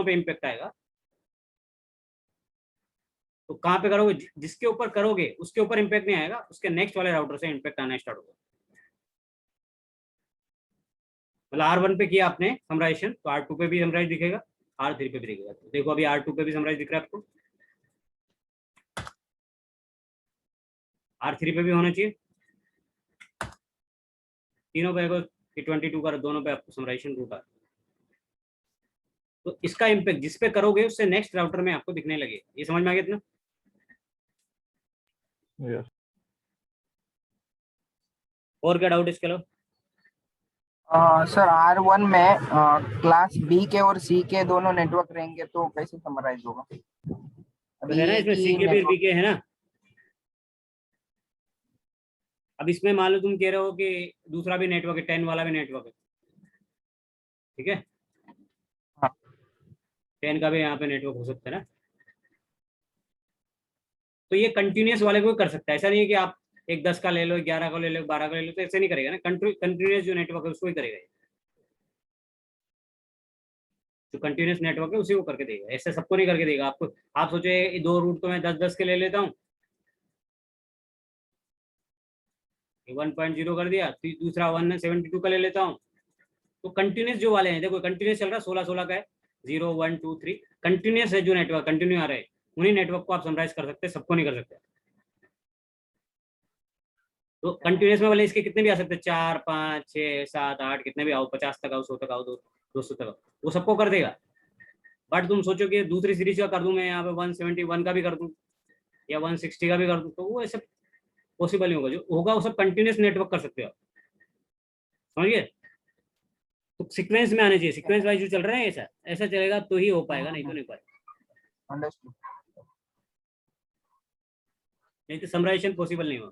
पे इम्पैक्ट आएगा। तो कहाँ पे करोगे, जिसके ऊपर करोगे उसके ऊपर इम्पैक्ट नहीं आएगा, उसके नेक्स्ट वाले राउटर से इम्पैक्ट आना स्टार्ट होगा। मतलब R1 पे किया आपने समराइजेशन, तो R2 पे भी समराइज दिखेगा, R3 पे भी दिखेगा। तो देखो अभी R2 पे भी समराइज दिख रहा है आपको, R3 पे भी होना चाहिए, तीनों पे 22 का दोनों पे आपको समराइजेशन रूट आ रहा है। तो इसका इम्पैक्ट जिस पे करोगे उससे नेक्स्ट राउटर में आपको दिखने लगेगा। ये समझ में आ गया इतना? Yes. और क्या डाउट इसके अलावा? सर R1 में क्लास B के और C के दोनों नेटवर्क रहेंगे तो कैसे समराइज होगा? तो है ना इसमें सी के भी के है ना। अब इसमें मान लो तुम कह रहे हो कि दूसरा भी नेटवर्क है, 10 वाला भी नेटवर्क है, ठीक है, हाँ। 10 का भी यहाँ पे नेटवर्क हो सकता है ना। तो ये कंटिन्यूस वाले को कर सकता है, ऐसा नहीं है कि आप एक 10 का ले लो, 11 का ले लो, 12 का ले लो, तो ऐसे नहीं करेगा ना। कंटिन्यूस जो नेटवर्क है उसको ही करेगा, जो कंटिन्यूस नेटवर्क है उसी को करके देगा, ऐसे सबको नहीं करके देगा आपको। आप सोचे 2 रूट तो मैं 10-10 के ले लेता हूँ, 1.0 कर दिया, दूसरा 172 का ले लेता हूँ। तो कंटिन्यूस जो वाले हैं, देखो कंटिन्यूस चल रहा है, 16-16 का है, 0 1 2 3 कंटिन्यूस है, जो नेटवर्क कंटिन्यू आ रहा है उन्हीं नेटवर्क को आप समराइज कर सकते हैं, सबको नहीं कर सकते। तो कंटिन्यूस में वाले इसके कितने भी आ सकते हैं, 4 5 6 7 8 कितने भी आओ, 50 तक आओ, 100 तक आओ, 200 तक आओ, वो सबको कर देगा। बट तुम सोचो कि दूसरी सीरीज का कर दूं मैं, यहाँ पे 171 का भी कर दूं या 160 का भी कर दूं, तो वो ऐसे पॉसिबल नहीं होगा। जो होगा वो सब कंटिन्यूस नेटवर्क कर सकते हो आप, समझिए। तो सीक्वेंस में आने चाहिए, सीक्वेंस वाइज जो चल रहा है ऐसा ऐसा चलेगा तो ही हो पाएगा, नहीं तो नहीं पाएगा, अंडरस्टूड। नहीं तो समराइजेशन पॉसिबल नहीं होगा।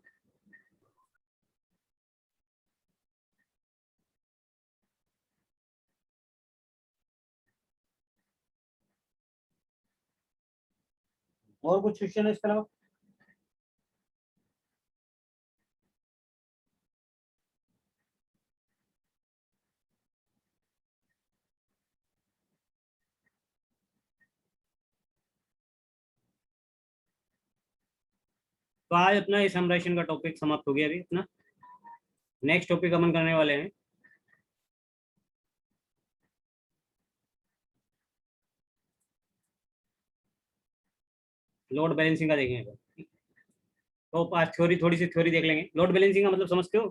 और कुछ क्वेश्चन है इसके अलावा? तो आज अपना इस समराइजेशन का टॉपिक समाप्त हो गया। अभी अपना नेक्स्ट टॉपिक अपन करने वाले हैं लोड बैलेंसिंग का, देखेंगे। तो आज थ्योरी, थोड़ी सी थ्योरी देख लेंगे। लोड बैलेंसिंग का मतलब समझते हो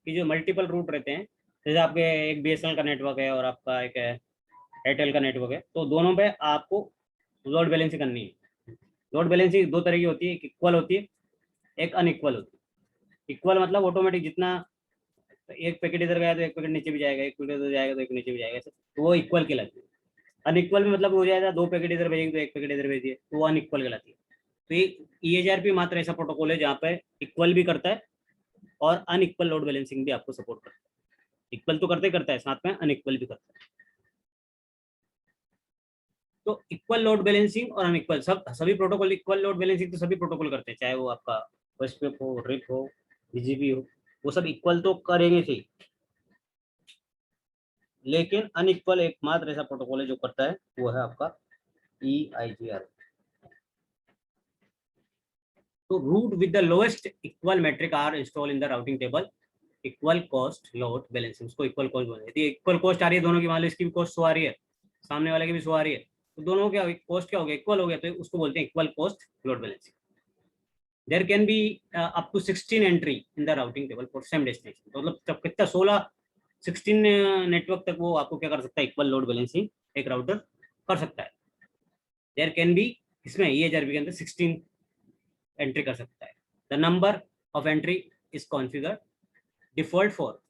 कि जो मल्टीपल रूट रहते हैं, जैसे आपके एक BSNL का नेटवर्क है और आपका एक एयरटेल का नेटवर्क है, तो दोनों पे आपको लोड बैलेंसिंग करनी है। लोड बैलेंसिंग दो तरह की होती है, एक इक्वल होती है, एक अनइक्वल होती है। इक्वल मतलब ऑटोमेटिक, जितना एक पैकेट इधर गया तो एक पैकेट नीचे भी जाएगा, एक पैकेट इधर जाएगा तो एक नीचे भी जाएगा, तो वो इक्वल कहलाती है। अनइक्वल में मतलब हो जाएगा 2 पैकेट इधर भेजेंगे तो एक पैकेट इधर भेजिए, तो वो अनइक्वल कहलाती है। तो ये EHRP मात्र ऐसा प्रोटोकॉल है जहाँ पे इक्वल भी करता है और अनइक्वल लोड बैलेंसिंग भी आपको सपोर्ट करता है। इक्वल तो करता है, साथ में अनइक्वल भी करता है। तो इक्वल लोड बैलेंसिंग और अनइक्वल, सभी प्रोटोकॉल, इक्वल लोड बैलेंसिंग तो सभी प्रोटोकॉल करते हैं, चाहे वो आपका वेस्टवेप हो, रिप हो, BGP हो, वो सब इक्वल तो करेंगे ही। लेकिन अनइक्वल एकमात्र ऐसा प्रोटोकॉल है जो करता है, वो है आपका EIGR। तो route with the lowest equal metric are install in the routing table, equal cost load balancing, उसको इक्वल कॉस्ट बोलते हैं। यदि इक्वल कॉस्ट आ रही है दोनों की, मान लो इसकी भी कॉस्ट 100 आ रही है, सामने वाले की भी 100 आ रही है, तो दोनों क्या कॉस्ट क्या हो गया, इक्वल हो गया, तो उसको बोलते हैं equal cost load balancing. There can be up to 16 entry in the routing table for same destination, तो मतलब जब कितना 16 नेटवर्क तक वो आपको क्या कर सकता है, इक्वल लोड बैलेंसिंग एक राउटर कर सकता है। देयर कैन बी, इसमें EHRP के अंदर 16 एंट्री कर सकता है। The number of entry is configure default for,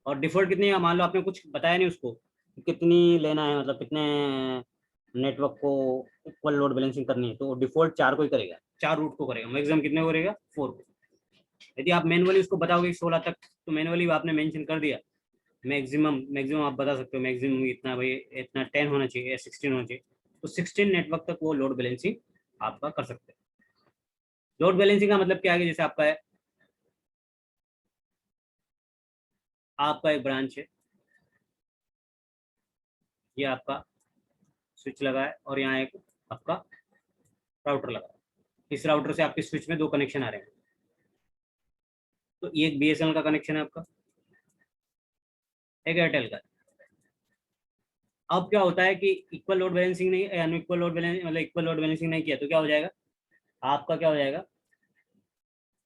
और डिफॉल्ट कितनी है, मान लो आपने कुछ बताया नहीं उसको कितनी लेना है, मतलब कितने नेटवर्क को इक्वल लोड बैलेंसिंग करनी है, तो डिफॉल्ट 4 को ही करेगा, 4 रूट को करेगा। मैक्सिमम कितने को करेगा, 4 को। यदि आप मैनुअली उसको बताओगे 16 तक, तो मैनुअली आपने मेंशन कर दिया, मैक्सिमम आप बता सकते हो, मैक्सिमम इतना भाई, इतना 10 होना चाहिए या 16 होना चाहिए, तो 16 नेटवर्क तक वो लोड बैलेंसिंग आपका कर सकते हैं। लोड बैलेंसिंग का मतलब क्या है, जैसे आपका है, आपका एक ब्रांच है, ये आपका स्विच लगा है और यहाँ एक आपका राउटर लगा है। इस राउटर से आपके स्विच में 2 कनेक्शन आ रहे हैं। तो ये एक बीएसएनएल का कनेक्शन है आपका, एक एयरटेल का। अब क्या होता है कि इक्वल लोड बैलेंसिंग नहीं, यानी इक्वल लोड बैलेंस मतलब इक्वल लोड बैलेंसिंग नहीं किया तो क्या हो जाएगा आपका, क्या हो जाएगा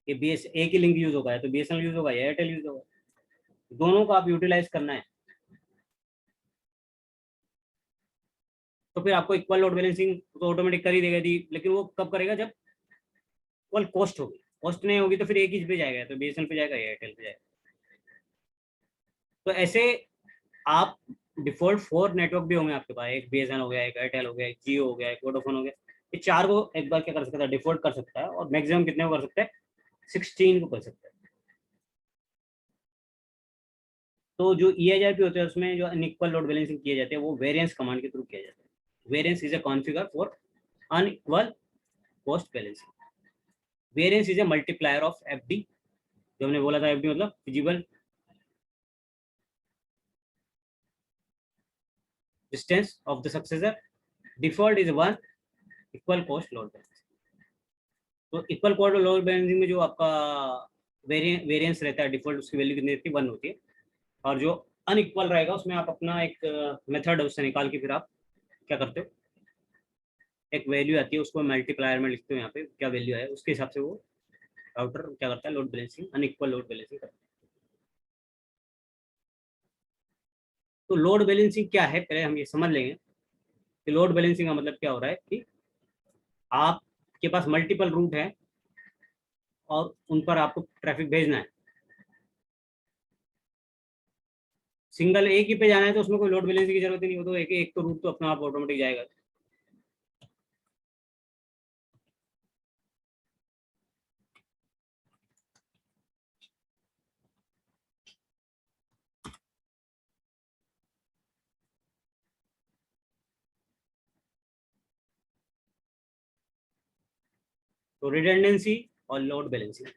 कि बीएस एक ही लिंक यूज होगा, तो बीएसएनएल यूज होगा या एयरटेल यूज होगा, दोनों को आप यूटिलाइज करना है। तो फिर आपको इक्वल लोड बैलेंसिंग तो ऑटोमेटिक कर ही देगा दी, लेकिन वो कब करेगा जब इक्वल कॉस्ट होगी। कॉस्ट नहीं होगी तो फिर एक ही पे जाएगा, तो बीएसएनएल पे जाएगा या एयरटेल पे जाएगा। तो ऐसे आप डिफॉल्ट 4 नेटवर्क भी होंगे आपके पास, एक बीएसएनएल हो गया, एक एयरटेल हो गया, एक जियो हो गया, एक वोडाफोन हो गया। ये 4 को एक बार क्या कर सकता है, डिफॉल्ट कर सकता है, और मैक्सिमम कितने को कर सकता है, 16 को कर सकता है। तो जो EIRP होते हैं उसमें जो अनइक्वल लोड बैलेंसिंग किए जाते हैं वो वेरिएंस कमांड के थ्रू किया जाता है। Variance is a configure for unequal cost balancing. Variance is a multiplier of FD, जो हमने बोला था FD मतलब feasible distance of the successor. Default is 1 equal cost load balancing. तो इक्वल कॉस्ट लोड बैलेंसिंग में जो आपका वेरिएंस रहता है डिफॉल्ट, उसकी वैल्यू कितनी रहती है, 1 होती है। और जो अनइक्वल रहेगा उसमें आप अपना एक मेथड है उससे निकाल के फिर आप क्या करते हो, एक वैल्यू आती है उसको मल्टीप्लायर में लिखते हो, यहाँ पे क्या वैल्यू है उसके हिसाब से वो राउटर क्या करता है, load balancing unequal load balancing करता है। तो लोड बैलेंसिंग क्या है पहले हम ये समझ लेंगे कि लोड बैलेंसिंग का मतलब क्या हो रहा है कि आपके पास मल्टीपल रूट है और उन पर आपको ट्रैफिक भेजना है। सिंगल एक ही पे जाना है तो उसमें कोई लोड बैलेंसिंग की जरूरत ही नहीं हो, तो एक तो रूट तो अपना आप ऑटोमेटिक जाएगा। तो रिडंडेंसी और लोड बैलेंसिंग।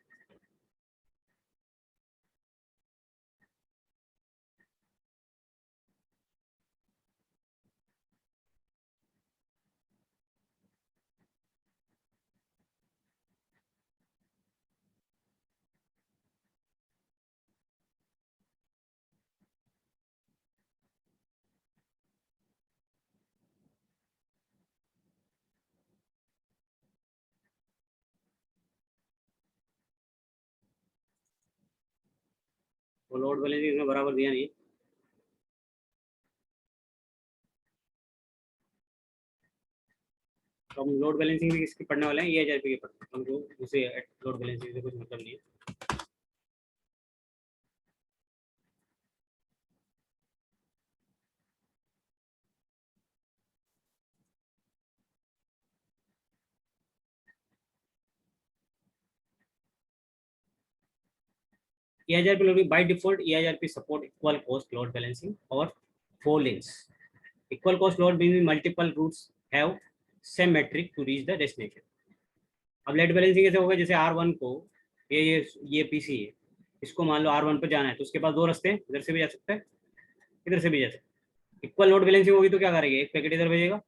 वो लोड बैलेंसिंग इसमें बराबर दिया नहीं। तो हम लोड बैलेंसिंग भी किसकी पढ़ने वाले हैं, EIRP की पढ़ने, हमको दूसरे लोड बैलेंसिंग से कुछ मतलब नहीं है। EIRP loading by default, EIRP support equal cost load balancing or 4 links. Equal cost load means multiple routes have same metric to reach the destination. अब लेट बैलेंसिंग कैसे होगा, जैसे R1 को ये PC है, इसको मान लो R1 पर जाना है तो उसके पास 2 रास्ते हैं, इधर से भी जा सकता है, इधर से भी जा सकता है। इक्वल लोड बैलेंसिंग होगी तो क्या करेंगे, एक पैकेट इधर भेजेगा,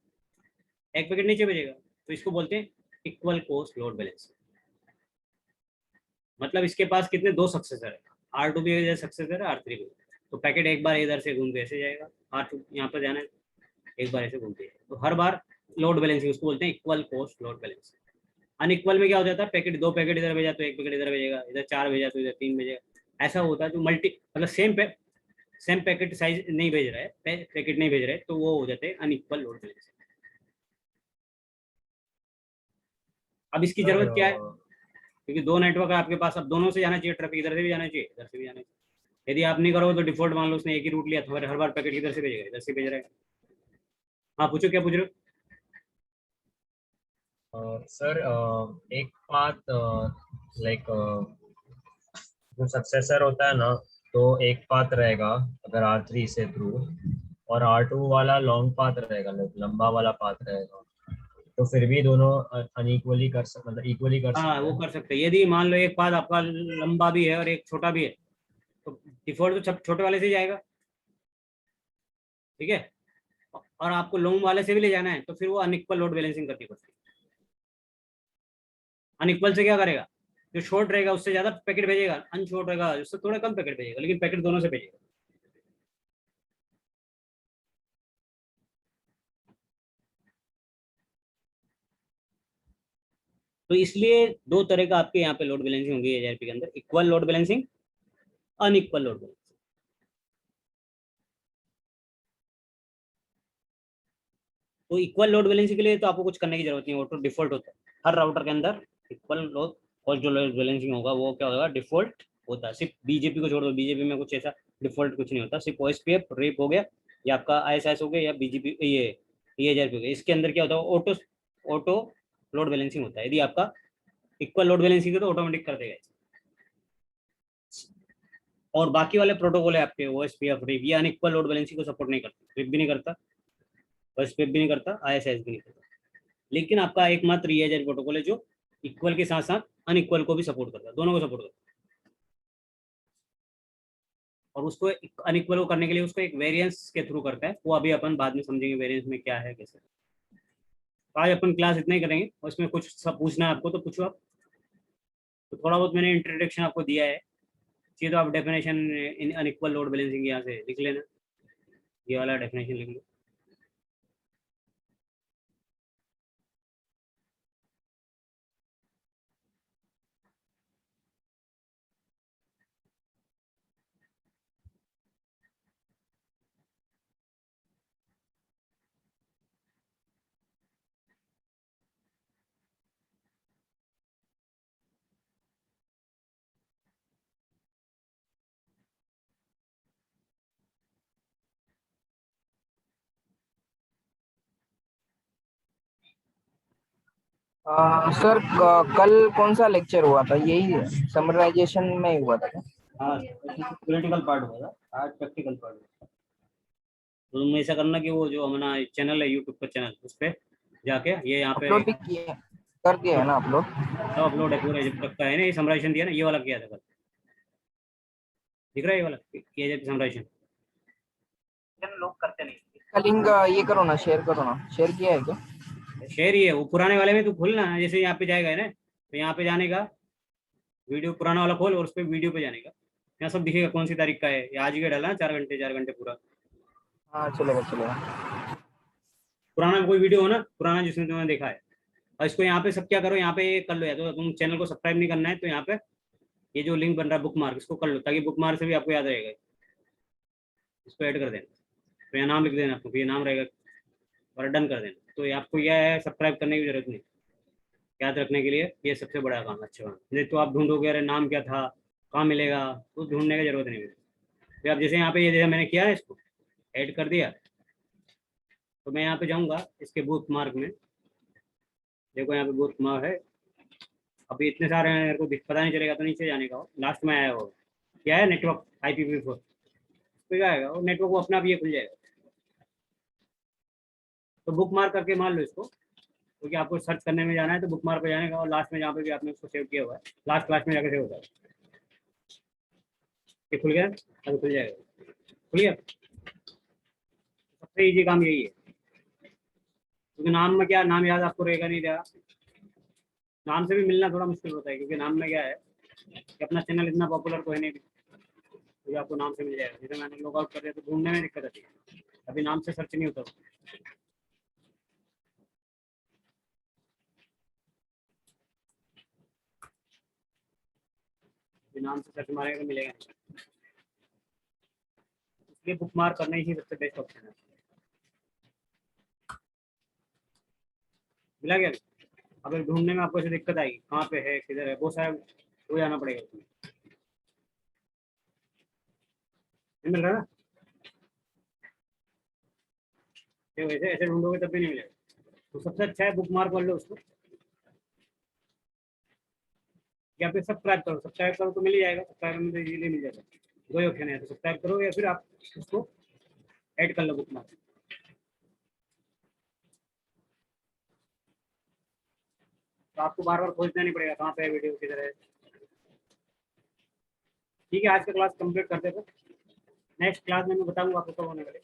एक पैकेट नीचे भेजेगा, तो इसको बोलते हैं इक्वल कोस्ट लोड बैलेंसिंग। मतलब इसके पास कितने 2 सक्सेसर है, R2 भी इधर सक्सेसर है, R3 भी, तो पैकेट एक बार इधर से घूम के ऐसे जाएगा, R2 यहाँ पर जाना है, एक बार ऐसे घूमते हैं, तो हर बार लोड बैलेंसिंग उसको बोलते हैं equal cost load balancing. Unequal में क्या हो जाता है, पैकेट 2 पैकेट इधर भेजा तो 1 पैकेट इधर भेजेगा, इधर 4 भेजा तो इधर 3 भेजेगा। ऐसा होता है जो मल्टी मतलब सेम पैकेट साइज नहीं भेज रहा है, पैकेट नहीं भेज रहे तो वो हो जाते हैं अनइक्वल लोड बैलेंसिंग। अब इसकी जरूरत क्या है, क्योंकि 2 नेटवर्क है आपके पास, अब दोनों से जाना चाहिए ट्रैफिक, इधर से भी जाना चाहिए, इधर से भी जाना चाहिए। यदि आप नहीं करोगे तो डिफॉल्ट मान लो उसने एक ही रूट लिया तो हर बार पैकेट इधर से भेजेगा, इधर से भेज रहा है। हाँ पूछो, क्या पूछ रहे हो? सर एक बात, लाइक जो सक्सेसर होता है ना, तो एक पाथ रहेगा अगर R3 से थ्रू, और R2 वाला लॉन्ग पाथ रहेगा, लंबा वाला पाथ रहेगा, तो फिर भी दोनों अनइक्वली मतलब इक्वली कर हाँ सकते वो हैं। कर सकते हैं, यदि मान लो एक पाथ आपका लंबा भी है और एक छोटा भी है तो डिफॉल्ट तो छोटे वाले से ही जाएगा, ठीक है। और आपको लॉन्ग वाले से भी ले जाना है तो फिर वो अनइक्वल लोड बैलेंसिंग करनी पड़ती है। अनइक्वल से क्या करेगा, जो शॉर्ट रहेगा उससे ज्यादा पैकेट भेजेगा, अनशॉर्ट रहेगा उससे थोड़ा कम पैकेट भेजेगा, लेकिन पैकेट दोनों से भेजेगा। तो इसलिए दो तरह का आपके यहाँ पे लोड बैलेंसिंग होगी एचआरपी के अंदर, equal load balancing, unequal load balancing. तो इक्वल लोड बैलेंसिंग के लिए तो आपको कुछ करने की जरूरत नहीं, ऑटो डिफॉल्ट होता है हर राउटर के अंदर। इक्वल लोड और जो लोड बैलेंसिंग होगा वो क्या होगा, डिफॉल्ट होता है। सिर्फ बीजेपी को छोड़ दो, बीजेपी में कुछ ऐसा डिफॉल्ट कुछ नहीं होता, सिर्फ ओएसपीएफ रेप हो गया या आपका आईएसएस हो गया या बीजीपी ये एचआरपी हो गया। इसके अंदर क्या होता है, ऑटो ऑटो लोड बैलेंसिंग होता है। यदि आपका इक्वल लोड बैलेंसिंग है तो ऑटोमेटिक कर देगा। और बाकी वाले प्रोटोकॉल है आपके ओएसपीएफ रेप, ये अनइक्वल लोड बैलेंसिंग को सपोर्ट नहीं करता, रेप भी नहीं करता, ओएसपीएफ भी नहीं करता, आईएसएस भी नहीं करता। लेकिन आपका एकमात्र ईएचआर प्रोटोकॉल है जो इक्वल के साथ साथ अनइक्वल को भी सपोर्ट करता है, दोनों को सपोर्ट करता है। और उसको अनइक्वल को करने के लिए उसको एक वेरिएंस के थ्रू करता है, वो अभी अपन बाद में समझेंगे वेरिएंस में क्या है कैसे। तो आज अपन क्लास इतना ही करेंगे, और इसमें कुछ सब पूछना है आपको तो पूछो आप। तो थोड़ा बहुत मैंने इंट्रोडक्शन आपको दिया है, चाहिए तो आप definition in unequal load balancing यहाँ से लिख लेना, ये वाला डेफिनेशन लिख लो। सर कल कौन सा लेक्चर हुआ था, यही समराइजेशन में ही हुआ था क्या? हाँ, थ्योरेटिकल पार्ट होगा, आज प्रैक्टिकल पार्ट होगा। तो तुम ऐसा करना कि वो जो हमारा चैनल है यूट्यूब का चैनल, उस पर जाके ये यहाँ पे अपलोड भी किए कर दिए है ना अपलोड? सब अपलोड है पूरा, जब तक का है ना ये समराइजेशन दिया ना, ये वाला किया था कल, दिख रहा है ये वाला किया जाए समराइजेशन, लोग करते नहीं। इसका लिंक ये करो ना, शेयर करो ना, शेयर किया है क्या? शेयर ही है वो, पुराने वाले में तू खोलना, जैसे यहाँ पे जाएगा है ना, तो यहाँ पे जाने का, वीडियो पुराना वाला खोल और उस पर वीडियो पे जाने का, यहाँ सब दिखेगा कौन सी तारीख का है, ये आज ही का डाला ना, 4 घंटे पूरा। हाँ चलेगा चलेगा। पुराना कोई वीडियो हो ना, पुराना जिसमें तुमने देखा है, और इसको यहाँ पे सब क्या करो, यहाँ पे कर लो, या तो तुम चैनल को सब्सक्राइब नहीं करना है तो यहाँ पे ये जो लिंक बन रहा है बुक मार्क, इसको कर लो, ताकि बुक मार्क से भी आपको याद रहेगा, इसको ऐड कर देना, तो यहाँ नाम लिख देना आपको, ये नाम रहेगा, और डन कर देना। तो ये आपको यह है, सब्सक्राइब करने की जरूरत नहीं, याद रखने के लिए ये सबसे बड़ा काम, अच्छा काम। नहीं तो आप ढूंढोगे अरे नाम क्या था, कहाँ मिलेगा, तो ढूंढने की जरूरत नहीं है। फिर आप जैसे यहाँ पे ये जैसे मैंने किया है, इसको ऐड कर दिया, तो मैं यहाँ पे जाऊँगा इसके बुक मार्क में, देखो यहाँ पे बुक मार्क है, अभी इतने सारे हैं, मेरे को पता नहीं चलेगा, तो नीचे जाने का, लास्ट में आया वो क्या है, नेटवर्क IPv4 पे आएगा, वो नेटवर्क वो अपना आप ये खुल जाएगा। तो बुक मार्क करके मान लो इसको, क्योंकि आपको सर्च करने में जाना है, तो बुक मार्क पे जाने का, और लास्ट में जहाँ पे भी आपने उसको सेव किया हुआ है, लास्ट क्लास में जाकर सेव होता है। ये खुल गया, अभी खुल जाएगा, खुल गया। सबसे इजी काम यही है, क्योंकि नाम में क्या, नाम याद आपको रहेगा नहीं रहेगा, नाम से भी मिलना थोड़ा मुश्किल होता है, क्योंकि नाम में क्या है कि अपना चैनल इतना पॉपुलर तो है नहीं, तो आपको नाम से मिल जाएगा। जैसे मैंने लॉग आउट कर दिया तो ढूंढने में दिक्कत आती है, अभी नाम से सर्च नहीं होता। नाम से सर्च मारेगा तो मिलेगा नहीं, इसलिए बुक मार्क करना ही सबसे बेस्ट ऑप्शन है। मिला गया, अगर ढूंढने में आपको ऐसे दिक्कत आएगी कहाँ पे है किधर है, बहुत सारा हो जाना पड़ेगा उसमें, मिल रहा है ना, ऐसे ऐसे ढूंढोगे तब भी नहीं मिलेगा। तो सबसे अच्छा है बुक मार्क कर लो उसको, या फिर सब्सक्राइब करो, सब्सक्राइब करो तो मिल ही जाएगा, सब्सक्राइब में तो इजीली मिल जाएगा, दो ही ऑप्शन है, तो सब्सक्राइब करो या फिर आप उसको ऐड कर लो बुक मार्क। तो आपको बार बार खोजना नहीं पड़ेगा कहाँ पे है वीडियो किधर है। ठीक है, आज का क्लास कंप्लीट करते थे, नेक्स्ट क्लास में मैं बताऊंगा आपको कब होने वाले।